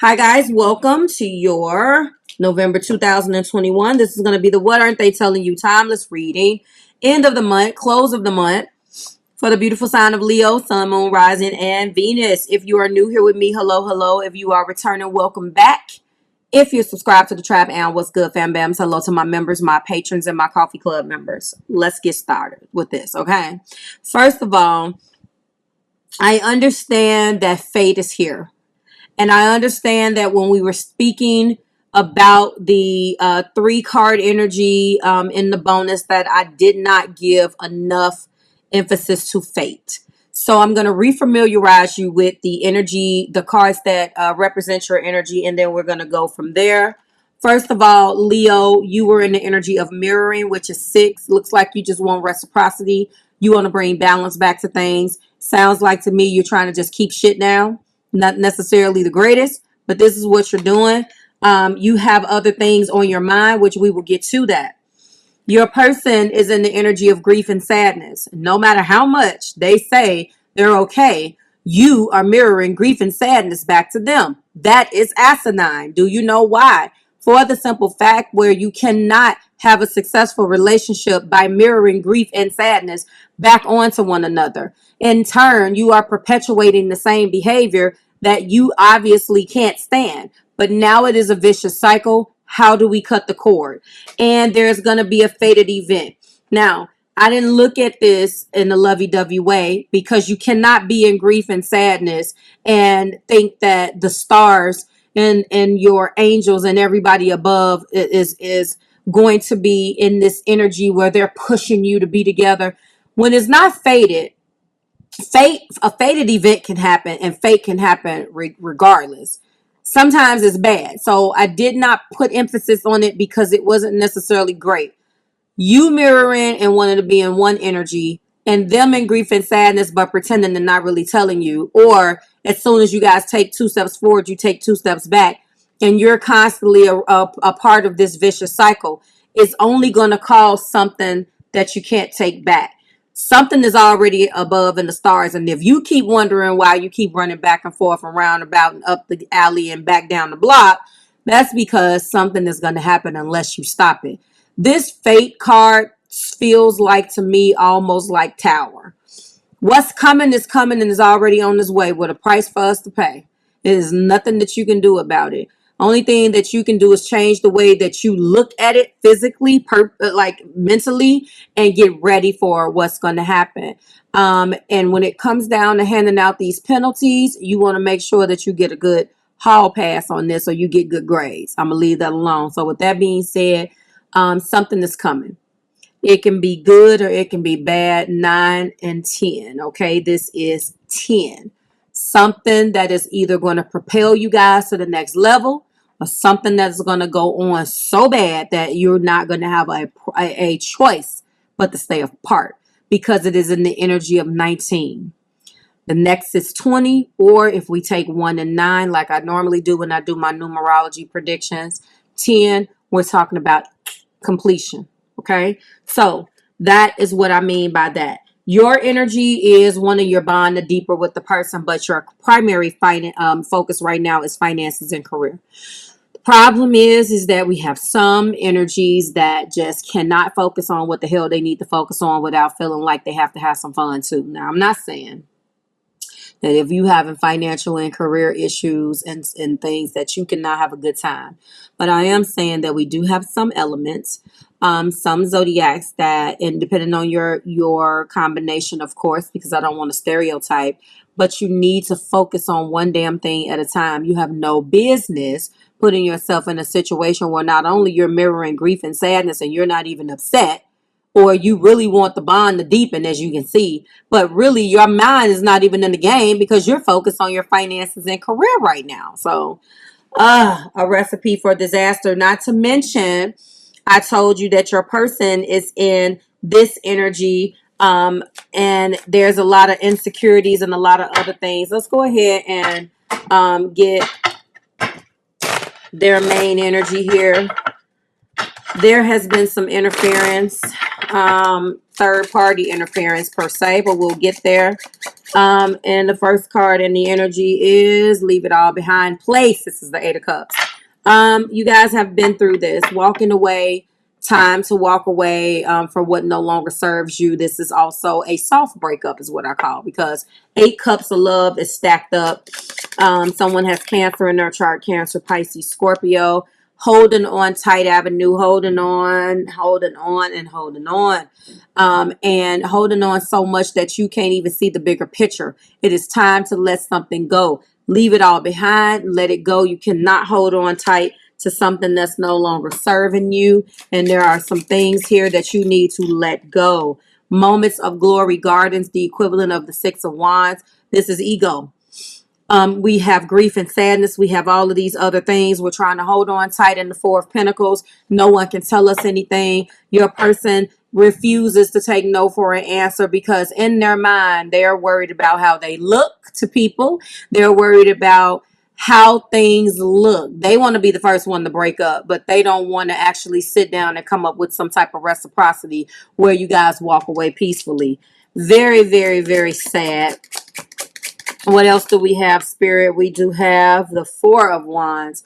Hi guys, welcome to your November 2021. This is going to be the What Aren't They Telling You timeless reading. End of the month, close of the month for the beautiful sign of Leo, Sun, Moon, Rising, and Venus. If you are new here with me, hello, hello. If you are returning, welcome back. If you're subscribed to the tribe, and what's good, fam bams, hello to my members, my patrons, and my coffee club members. Let's get started with this, okay? First of all, I understand that fate is here. And I understand that when we were speaking about the 3-card energy in the bonus, that I did not give enough emphasis to fate. So I'm going to refamiliarize you with the energy, the cards that represent your energy, and then we're going to go from there. First of all, Leo, you were in the energy of mirroring, which is 6. Looks like you just want reciprocity. You want to bring balance back to things. Sounds like to me you're trying to just keep shit down. Not necessarily the greatest, but this is what you're doing. You have other things on your mind, which we will get to that. Your person is in the energy of grief and sadness. No matter how much they say they're okay, you are mirroring grief and sadness back to them. That is asinine. Do you know why? For the simple fact where you cannot have a successful relationship by mirroring grief and sadness back onto one another. In turn, you are perpetuating the same behavior that you obviously can't stand. But now it is a vicious cycle. How do we cut the cord? And there's going to be a fated event. Now, I didn't look at this in a lovey-dovey way because you cannot be in grief and sadness and think that the stars and your angels and everybody above is going to be in this energy where they're pushing you to be together. When it's not fated, a fated event can happen and fate can happen regardless. Sometimes it's bad. So I did not put emphasis on it because it wasn't necessarily great. You mirroring and wanting to be in one energy and them in grief and sadness, but pretending they're not really telling you. Or as soon as you guys take 2 steps forward, you take 2 steps back. And you're constantly a part of this vicious cycle. It's only going to cause something that you can't take back. Something is already above in the stars. And if you keep wondering why you keep running back and forth and roundabout and up the alley and back down the block, that's because something is going to happen unless you stop it. This fate card feels like to me almost like Tower. What's coming is coming and is already on its way with a price for us to pay. There's nothing that you can do about it. Only thing that you can do is change the way that you look at it physically, like mentally, and get ready for what's going to happen. And when it comes down to handing out these penalties, you want to make sure that you get a good hall pass on this or you get good grades. I'm going to leave that alone. So with that being said, something is coming. It can be good or it can be bad. 9 and 10. Okay, this is 10. Something that is either going to propel you guys to the next level or something that's going to go on so bad that you're not going to have a choice but to stay apart because it is in the energy of 19. The next is 20, or if we take 1 and 9 like I normally do when I do my numerology predictions, 10, we're talking about completion. Okay, so that is what I mean by that. Your energy is one of your bond the deeper with the person, but your primary focus right now is finances and career. The problem is that we have some energies that just cannot focus on what the hell they need to focus on without feeling like they have to have some fun too. Now, I'm not saying that if you having financial and career issues and things that you cannot have a good time. But I am saying that we do have some elements, some zodiacs that, and depending on your combination, of course, because I don't want to stereotype, but you need to focus on one damn thing at a time. You have no business putting yourself in a situation where not only you're mirroring grief and sadness and you're not even upset, or you really want the bond to deepen, as you can see, but really your mind is not even in the game because you're focused on your finances and career right now. So a recipe for disaster. Not to mention, I told you that your person is in this energy, and there's a lot of insecurities and a lot of other things. Let's go ahead and get their main energy here. There has been some interference third party interference per se, but we'll get there. And the first card in the energy is leave it all behind place. This is the Eight of Cups. You guys have been through this, walking away, time to walk away from what no longer serves you. This is also a soft breakup is what I call, because 8 cups of love is stacked up. Someone has Cancer in their chart, Cancer, Pisces, Scorpio, holding on tight avenue, holding on, and holding on. And holding on so much that you can't even see the bigger picture. It is time to let something go. Leave it all behind. Let it go. You cannot hold on tight to something that's no longer serving you. And there are some things here that you need to let go. Moments of Glory Gardens, the equivalent of the Six of Wands. This is ego. We have grief and sadness. We have all of these other things. We're trying to hold on tight in the Four of Pentacles. No one can tell us anything. Your person refuses to take no for an answer because in their mind, they're worried about how they look to people. They're worried about how things look. They want to be the first one to break up, but they don't want to actually sit down and come up with some type of reciprocity where you guys walk away peacefully. Very, very, very sad. What else do we have, Spirit? We do have the Four of Wands.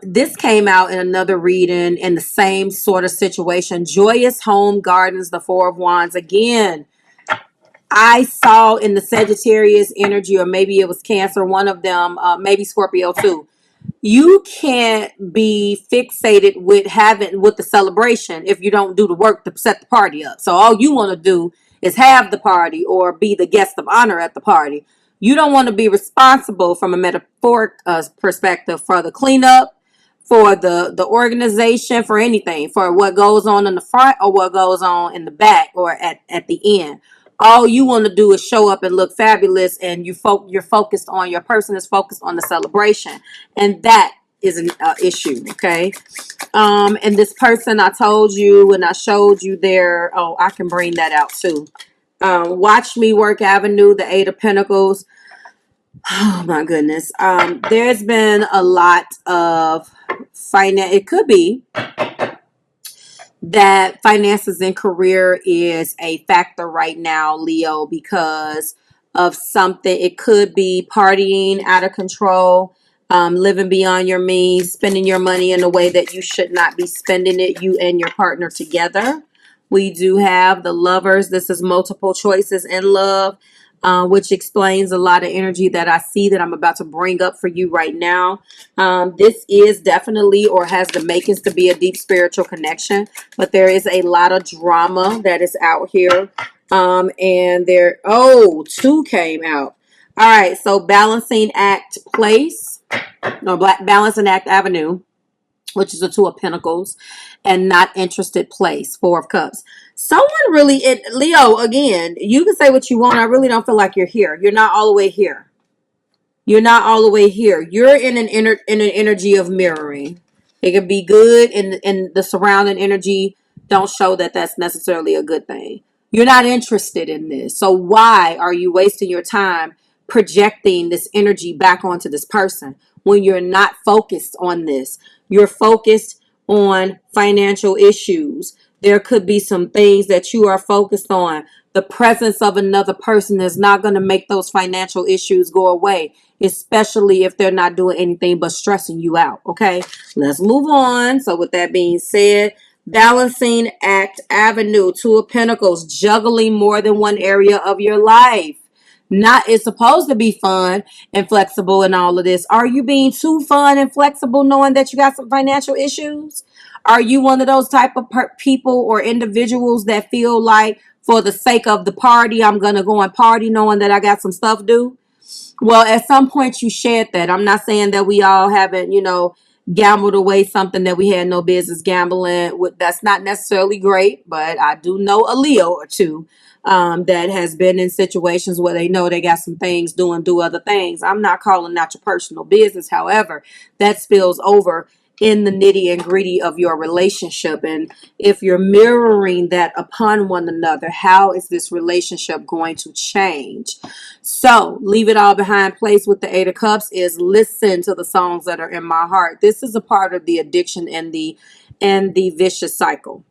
This came out in another reading in the same sort of situation. Joyous home gardens, the Four of Wands. Again, I saw in the Sagittarius energy, or maybe it was Cancer, one of them, maybe Scorpio too. You can't be fixated with the celebration if you don't do the work to set the party up. So all you want to do is have the party or be the guest of honor at the party. You don't want to be responsible from a metaphoric perspective for the cleanup, for the organization, for anything, for what goes on in the front or what goes on in the back or at the end. All you want to do is show up and look fabulous, and you're focused on, your person is focused on the celebration, and that is an issue. Okay. And this person, I told you when I showed you there, oh, I can bring that out too. Watch Me Work Avenue, the Eight of Pentacles. Oh my goodness. There's been a lot of finance. It could be that finances and career is a factor right now, Leo, because of something. It could be partying out of control, living beyond your means, spending your money in a way that you should not be spending it, you and your partner together. We do have the Lovers. This is multiple choices in love, which explains a lot of energy that I see that I'm about to bring up for you right now. This is definitely, or has the makings to be, a deep spiritual connection, but there is a lot of drama that is out here. And there, oh, 2 came out. All right, so Balancing Act Place, no, Balancing Act Avenue, which is the Two of Pentacles, and Not Interested Place, Four of Cups. Someone really, Leo, again, you can say what you want. I really don't feel like you're here. You're not all the way here. You're not all the way here. You're in an energy of mirroring. It can be good, and the surrounding energy don't show that that's necessarily a good thing. You're not interested in this. So why are you wasting your time projecting this energy back onto this person when you're not focused on this? You're focused on financial issues. There could be some things that you are focused on. The presence of another person is not going to make those financial issues go away, especially if they're not doing anything but stressing you out. Okay, let's move on. So with that being said, Balancing Act Avenue, Two of Pentacles, juggling more than one area of your life. It's supposed to be fun and flexible and all of this. Are you being too fun and flexible knowing that you got some financial issues? Are you one of those type of people or individuals that feel like, for the sake of the party, I'm going to go and party knowing that I got some stuff due? Well, at some point you shared that. I'm not saying that we all haven't, gambled away something that we had no business gambling with. That's not necessarily great, but I do know a Leo or two that has been in situations where they know they got some things do other things. I'm not calling out your personal business. However, that spills over in the nitty and gritty of your relationship. And if you're mirroring that upon one another, how is this relationship going to change? So leave it all behind place with the Eight of Cups is listen to the songs that are in my heart. This is a part of the addiction and the vicious cycle.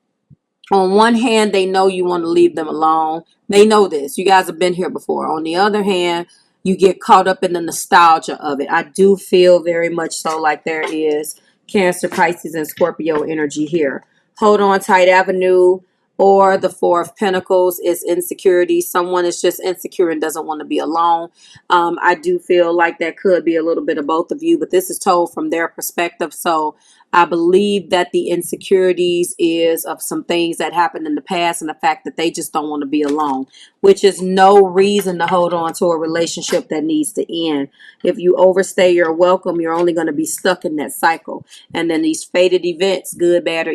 On one hand, they know you want to leave them alone. They know this. You guys have been here before. On the other hand, you get caught up in the nostalgia of it. I do feel very much so like there is Cancer, Pisces, and Scorpio energy here. Hold on tight avenue, or the Four of Pentacles is insecurity. Someone is just insecure and doesn't want to be alone. I do feel like that could be a little bit of both of you, but this is told from their perspective. So I believe that the insecurities is of some things that happened in the past and the fact that they just don't want to be alone, which is no reason to hold on to a relationship that needs to end. If you overstay your welcome, you're only going to be stuck in that cycle. And then these fated events, good, bad,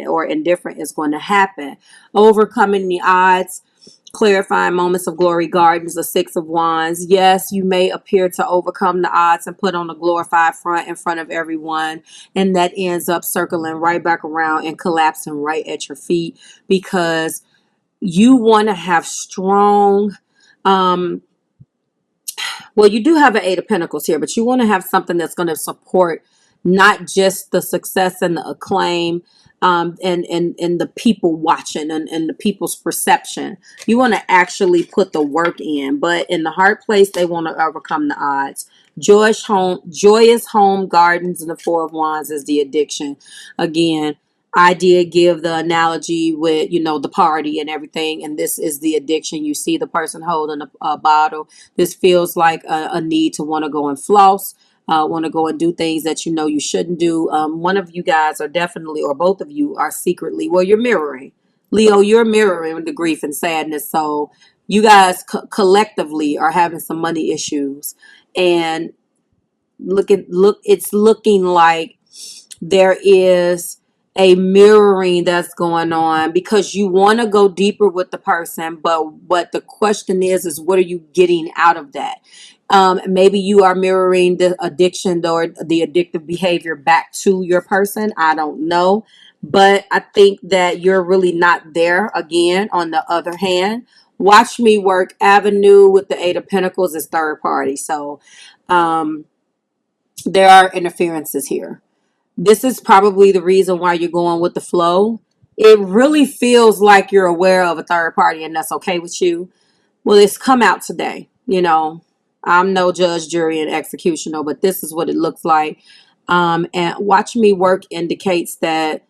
or indifferent, is going to happen. Overcoming the odds. Clarifying moments of glory gardens, the Six of Wands. Yes, you may appear to overcome the odds and put on a glorified front in front of everyone, and that ends up circling right back around and collapsing right at your feet, because you want to have strong, well, you do have an Eight of Pentacles here, but you want to have something that's going to support not just the success and the acclaim, and the people watching, and the people's perception. You want to actually put the work in, but in the hard place, they want to overcome the odds. Joyous home gardens, and the Four of Wands is the addiction. Again, I did give the analogy with, the party and everything, and this is the addiction. You see the person holding a bottle. This feels like a need to want to go and floss, want to go and do things that you shouldn't do. One of you guys are definitely, or both of you are secretly, well, you're mirroring. Leo, you're mirroring the grief and sadness. So you guys collectively are having some money issues, and it's looking like there is a mirroring that's going on, because you want to go deeper with the person, but what the question is what are you getting out of that? Maybe you are mirroring the addiction or the addictive behavior back to your person. I don't know, but I think that you're really not there. Again, on the other hand, watch me work avenue with the Eight of Pentacles is third party. So there are interferences here. This is probably the reason why you're going with the flow. It really feels like you're aware of a third party, and that's okay with you. Well, it's come out today. I'm no judge, jury, and executioner, but this is what it looks like. And watch me work indicates that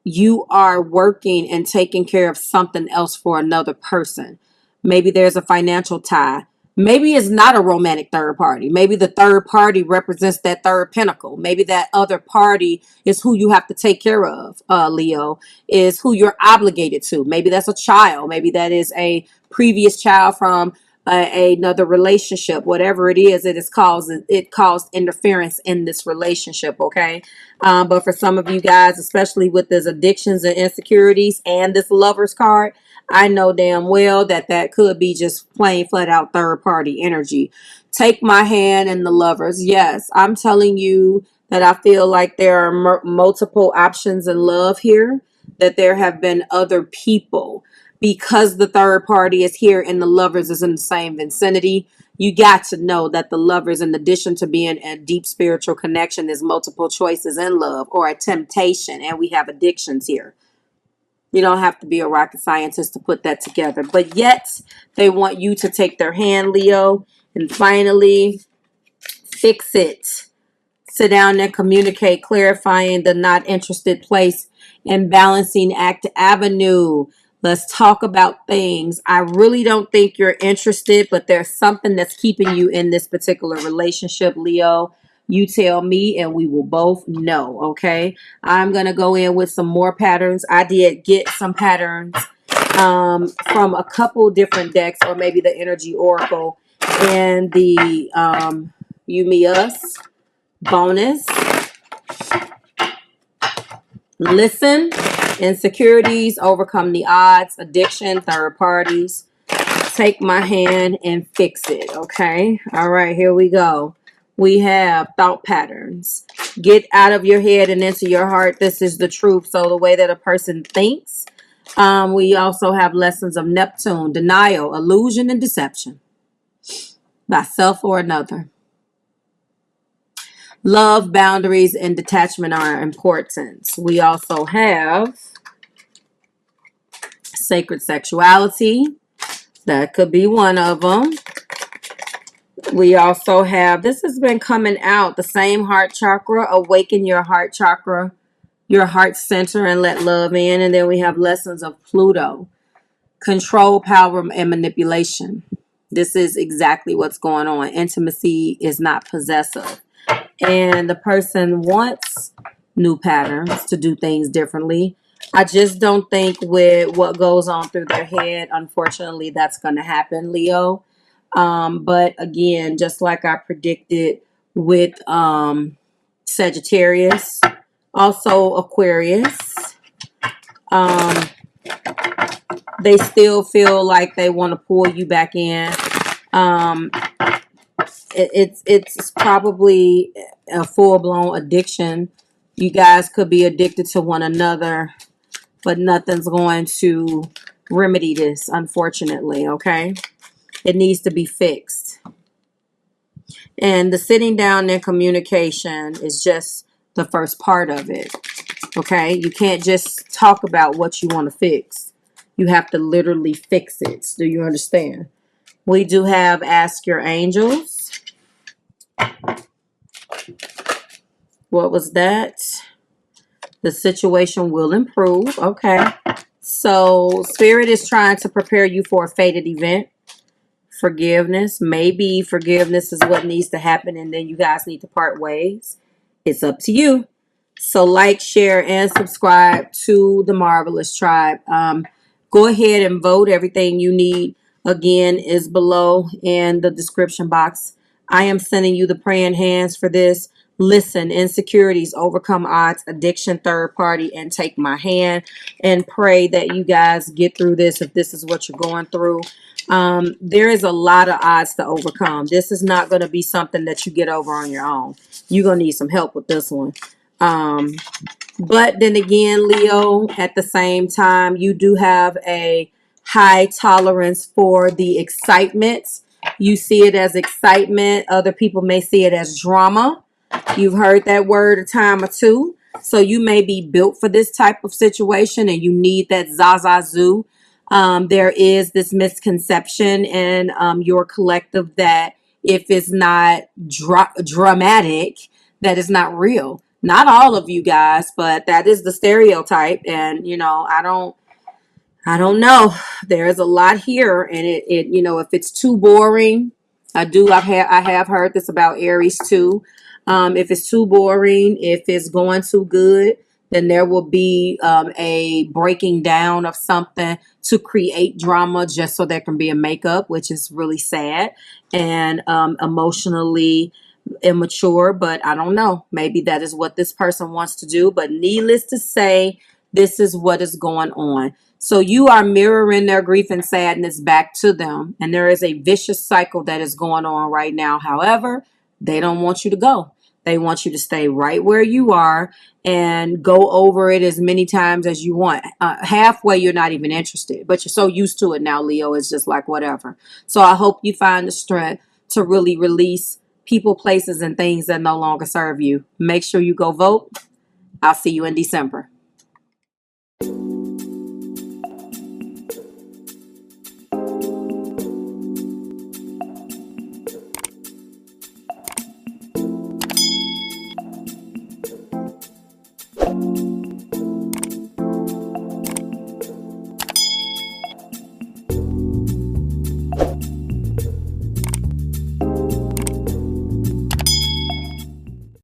you are working and taking care of something else for another person. Maybe there's a financial tie. Maybe it's not a romantic third party. Maybe the third party represents that third pinnacle. Maybe that other party is who you have to take care of, Leo, is who you're obligated to. Maybe that's a child. Maybe that is a previous child from another relationship. Whatever it is, it caused interference in this relationship, okay? But for some of you guys, especially with this addictions and insecurities and this Lover's card, I know damn well that could be just plain flat out third party energy. Take my hand in the Lovers. Yes, I'm telling you that I feel like there are multiple options in love here, that there have been other people. Because the third party is here and the Lovers is in the same vicinity, you got to know that the Lovers, in addition to being a deep spiritual connection, is multiple choices in love, or a temptation, and we have addictions here. You don't have to be a rocket scientist to put that together. But yet, they want you to take their hand, Leo. And finally, fix it. Sit down and communicate, clarifying the not interested place and balancing act avenue. Let's talk about things. I really don't think you're interested, but there's something that's keeping you in this particular relationship, Leo. You tell me and we will both know, okay? I'm going to go in with some more patterns. I did get some patterns from a couple different decks, or maybe the Energy Oracle and the You, Me, Us bonus. Listen, insecurities, overcome the odds, addiction, third parties. Take my hand and fix it, okay? All right, here we go. We have thought patterns. Get out of your head and into your heart. This is the truth. So the way that a person thinks. We also have lessons of Neptune, denial, illusion, and deception by self or another. Love, boundaries, and detachment are important. We also have Sacred sexuality. That could be one of them. We also have, this has been coming out, the same heart chakra. Awaken your heart chakra, your heart center, and let love in. And then we have lessons of Pluto. Control, power, and manipulation. This is exactly what's going on. Intimacy is not possessive. And the person wants new patterns to do things differently. I just don't think with what goes on through their head, unfortunately, that's going to happen, Leo. But again, just like I predicted with Sagittarius, also Aquarius, they still feel like they want to pull you back in. It's probably a full-blown addiction. You guys could be addicted to one another, but nothing's going to remedy this, unfortunately, okay? It needs to be fixed. And the sitting down and communication is just the first part of it, okay? You can't just talk about what you want to fix. You have to literally fix it. Do you understand? We do have Ask Your Angels. What was that? The situation will improve. Okay. So Spirit is trying to prepare you for a fated event. Forgiveness. Maybe forgiveness is what needs to happen and then you guys need to part ways. It's up to you. So like, share, and subscribe to the Marvelous Tribe. Go ahead and vote. Everything you need, again, is below in the description box. I am sending you the praying hands for this. Listen, insecurities, overcome odds, addiction, third party, and take my hand. And pray that you guys get through this if this is what you're going through. There is a lot of odds to overcome. This is not going to be something that you get over on your own. You're going to need some help with this one. But then again, Leo, at the same time, you do have a high tolerance for the excitement. You see it as excitement. Other people may see it as drama. You've heard that word a time or two. So you may be built for this type of situation and you need that zazazoo. There is this misconception in your collective that if it's not dramatic, that is not real. Not all of you guys, but that is the stereotype. And, you know, I don't know. There's a lot here. And it you know, if it's too boring, I have heard this about Aries too. If it's too boring, if it's going too good, then there will be a breaking down of something to create drama just so there can be a makeup, which is really sad and emotionally immature. But I don't know. Maybe that is what this person wants to do. But needless to say, this is what is going on. So you are mirroring their grief and sadness back to them. And there is a vicious cycle that is going on right now. However, they don't want you to go. They want you to stay right where you are and go over it as many times as you want. Halfway, you're not even interested, but you're so used to it now, Leo. It's just like whatever. So I hope you find the strength to really release people, places, and things that no longer serve you. Make sure you go vote. I'll see you in December.